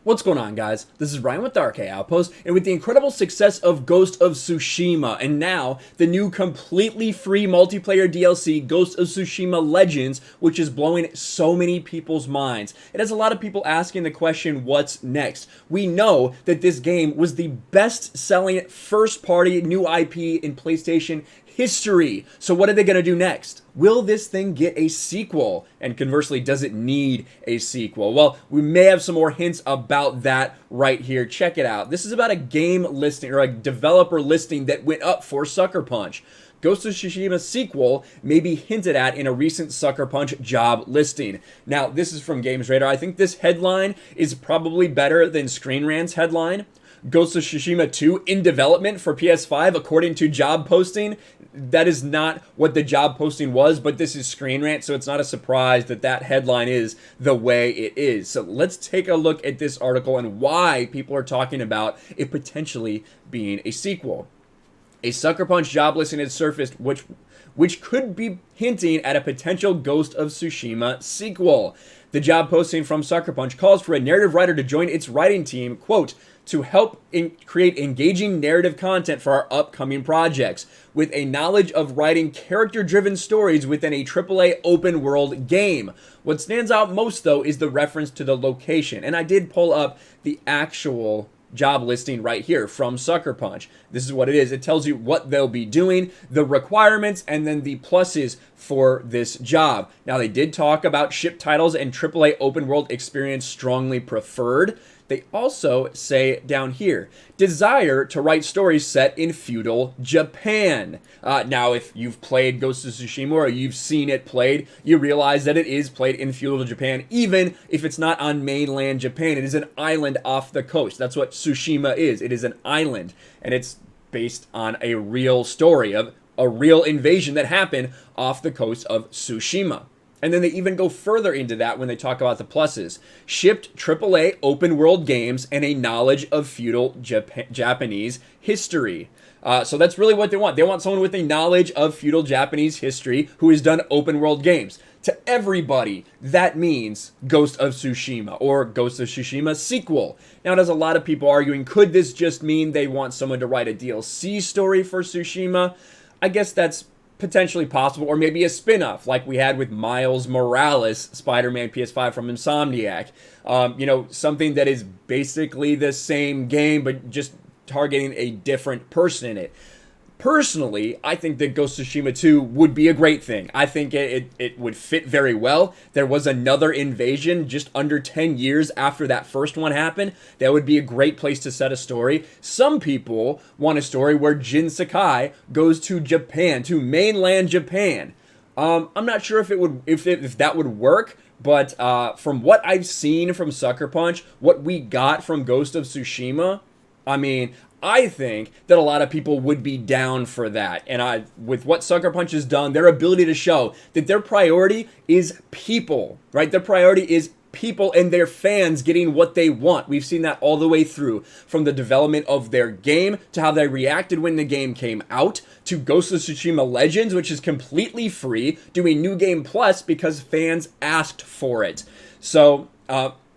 What's going on, guys? This is Ryan with the RK Outpost, and with the incredible success of Ghost of Tsushima, and now the new completely free multiplayer DLC, Ghost of Tsushima Legends, which is blowing so many people's minds. It has a lot of people asking the question, what's next? We know that this game was the best-selling first-party new IP in PlayStation history. So what are they going to do next? Will this thing get a sequel? And conversely, does it need a sequel? Well, we may have some more hints about that right here. Check it out. This is about a game listing or a developer listing that went up for Sucker Punch. Ghost of Tsushima sequel may be hinted at in a recent Sucker Punch job listing. Now, this is from Games Radar. I think this headline is probably better than Screen Rant's headline. Ghost of Tsushima 2 in development for PS5 according to job posting. That is not what the job posting was, but this is Screen Rant, so it's not a surprise that that headline is the way it is. So let's take a look at this article and why people are talking about it potentially being a sequel. A Sucker Punch job listing has surfaced which could be hinting at a potential Ghost of Tsushima sequel. The job posting from Sucker Punch calls for a narrative writer to join its writing team, quote, to help create engaging narrative content for our upcoming projects, with a knowledge of writing character-driven stories within a AAA open-world game. What stands out most, though, is the reference to the location, and I did pull up the actual job listing right here from Sucker Punch. This is what it is. It tells you what they'll be doing, the requirements, and then the pluses for this job. Now, they did talk about ship titles and AAA open world experience strongly preferred. They also say down here, desire to write stories set in feudal Japan. Now, if you've played Ghost of Tsushima or you've seen it played, you realize that it is played in feudal Japan, even if it's not on mainland Japan. It is an island off the coast. That's what Tsushima is. It is an island, and it's based on a real story of a real invasion that happened off the coast of Tsushima. And then they even go further into that when they talk about the pluses. Shipped AAA open world games and a knowledge of feudal Japanese history. So that's really what they want. They want someone with a knowledge of feudal Japanese history who has done open world games. To everybody, that means Ghost of Tsushima or Ghost of Tsushima sequel. Now, there's a lot of people arguing, could this just mean they want someone to write a DLC story for Tsushima? I guess that's potentially possible, or maybe a spin-off like we had with Miles Morales Spider-Man PS5 from Insomniac. Something that is basically the same game but just targeting a different person in it. Personally, I think that Ghost of Tsushima 2 would be a great thing. I think it would fit very well. There was another invasion just under 10 years after that first one happened. That would be a great place to set a story. Some people want a story where Jin Sakai goes to Japan, to mainland Japan. I'm not sure if that would work, but from what I've seen from Sucker Punch, what we got from Ghost of Tsushima, I think that a lot of people would be down for that. And with what Sucker Punch has done, their ability to show that their priority is people, right? Their priority is people and their fans getting what they want. We've seen that all the way through, from the development of their game to how they reacted when the game came out, to Ghost of Tsushima Legends, which is completely free, doing New Game Plus because fans asked for it. So,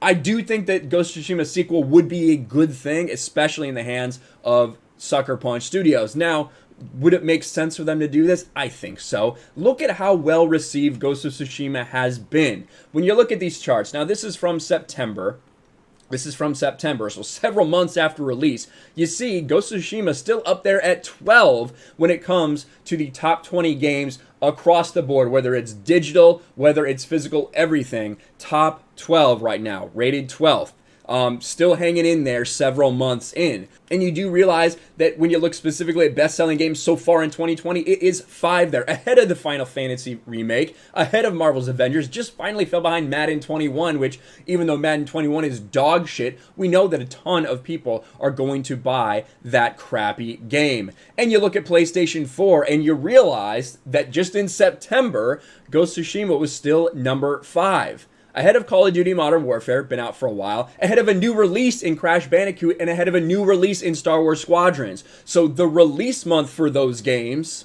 I do think that Ghost of Tsushima sequel would be a good thing, especially in the hands of Sucker Punch Studios. Now, would it make sense for them to do this? I think so. Look at how well received Ghost of Tsushima has been. When you look at these charts, now this is from September. So several months after release, you see Ghost of Tsushima still up there at 12 when it comes to the top 20 games across the board, whether it's digital, whether it's physical, everything. Top 12 right now, rated 12th. Still hanging in there several months in. And you do realize that when you look specifically at best-selling games so far in 2020, it is 5 there, ahead of the Final Fantasy remake, ahead of Marvel's Avengers, just finally fell behind Madden 21, which, even though Madden 21 is dog shit, we know that a ton of people are going to buy that crappy game. And you look at PlayStation 4, and you realize that just in September, Ghost of Tsushima was still number 5. Ahead of Call of Duty Modern Warfare, been out for a while, ahead of a new release in Crash Bandicoot, and ahead of a new release in Star Wars Squadrons. So the release month for those games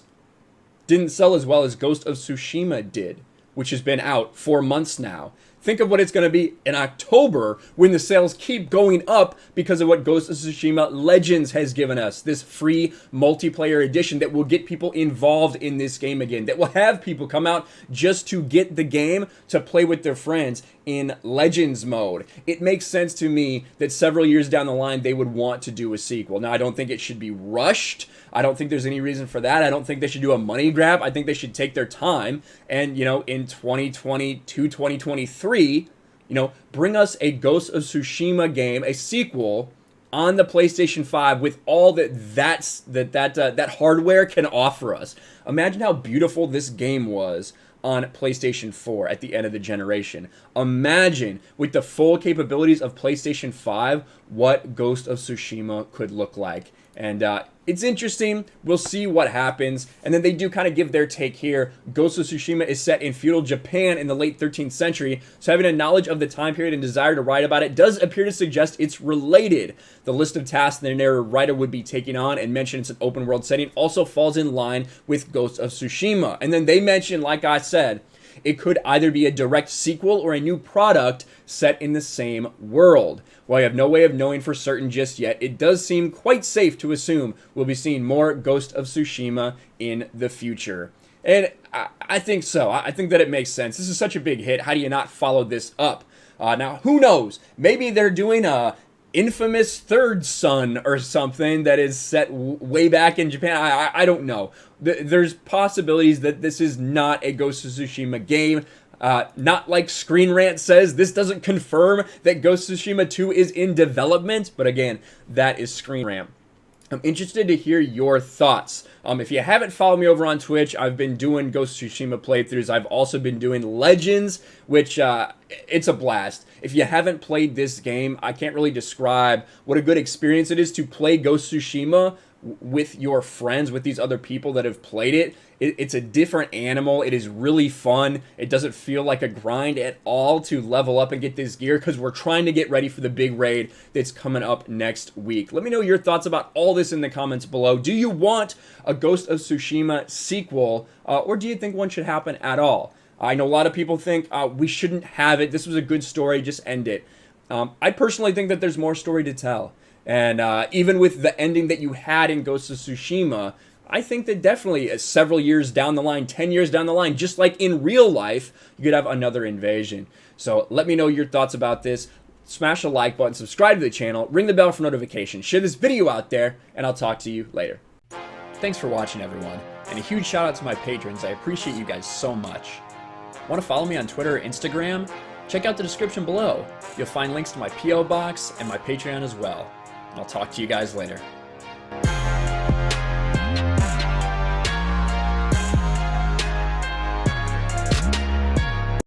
didn't sell as well as Ghost of Tsushima did, which has been out for months now. think of what it's going to be in October when the sales keep going up because of what Ghost of Tsushima Legends has given us. This free multiplayer edition that will get people involved in this game again, that will have people come out just to get the game to play with their friends in Legends mode. It makes sense to me that several years down the line they would want to do a sequel. Now, I don't think it should be rushed. I don't think there's any reason for that. I don't think they should do a money grab. I think they should take their time and, you know, in 2022, 2023, you know, bring us a Ghost of Tsushima game, a sequel on the PlayStation 5 with all that hardware can offer us. Imagine how beautiful this game was on PlayStation 4 at the end of the generation. Imagine with the full capabilities of PlayStation 5 what Ghost of Tsushima could look like. And it's interesting. We'll see what happens. And then they do kind of give their take here. Ghost of Tsushima is set in feudal Japan in the late 13th century, so having a knowledge of the time period and desire to write about it does appear to suggest it's related. The list of tasks the narrator writer would be taking on and mention it's an open world setting also falls in line with Ghost of Tsushima. And then they mention, like I said, it could either be a direct sequel or a new product set in the same world. While I have no way of knowing for certain just yet, it does seem quite safe to assume we'll be seeing more Ghost of Tsushima in the future. And I think so. I think that it makes sense. This is such a big hit. How do you not follow this up? Now, who knows? Maybe they're doing a infamous third son or something that is set way back in Japan. I don't know. There's possibilities that this is not a Ghost of Tsushima game. Not like Screen Rant says, this doesn't confirm that Ghost of Tsushima 2 is in development, but again, that is Screen Rant. I'm interested to hear your thoughts. If you haven't followed me over on Twitch, I've been doing Ghost of Tsushima playthroughs. I've also been doing Legends, which it's a blast. If you haven't played this game, I can't really describe what a good experience it is to play Ghost of Tsushima with your friends, with these other people that have played it. It's a different animal. It is really fun. It doesn't feel like a grind at all to level up and get this gear because we're trying to get ready for the big raid that's coming up next week. Let me know your thoughts about all this in the comments below. Do you want a Ghost of Tsushima sequel, or do you think one should happen at all? I know a lot of people think we shouldn't have it. This was a good story. Just end it. I personally think that there's more story to tell. And even with the ending that you had in Ghost of Tsushima, I think that definitely several years down the line, 10 years down the line, just like in real life, you could have another invasion. So let me know your thoughts about this. Smash the like button, subscribe to the channel, ring the bell for notifications, share this video out there, and I'll talk to you later. Thanks for watching, everyone. And a huge shout out to my patrons. I appreciate you guys so much. Want to follow me on Twitter or Instagram? Check out the description below. You'll find links to my P.O. box and my Patreon as well. And I'll talk to you guys later.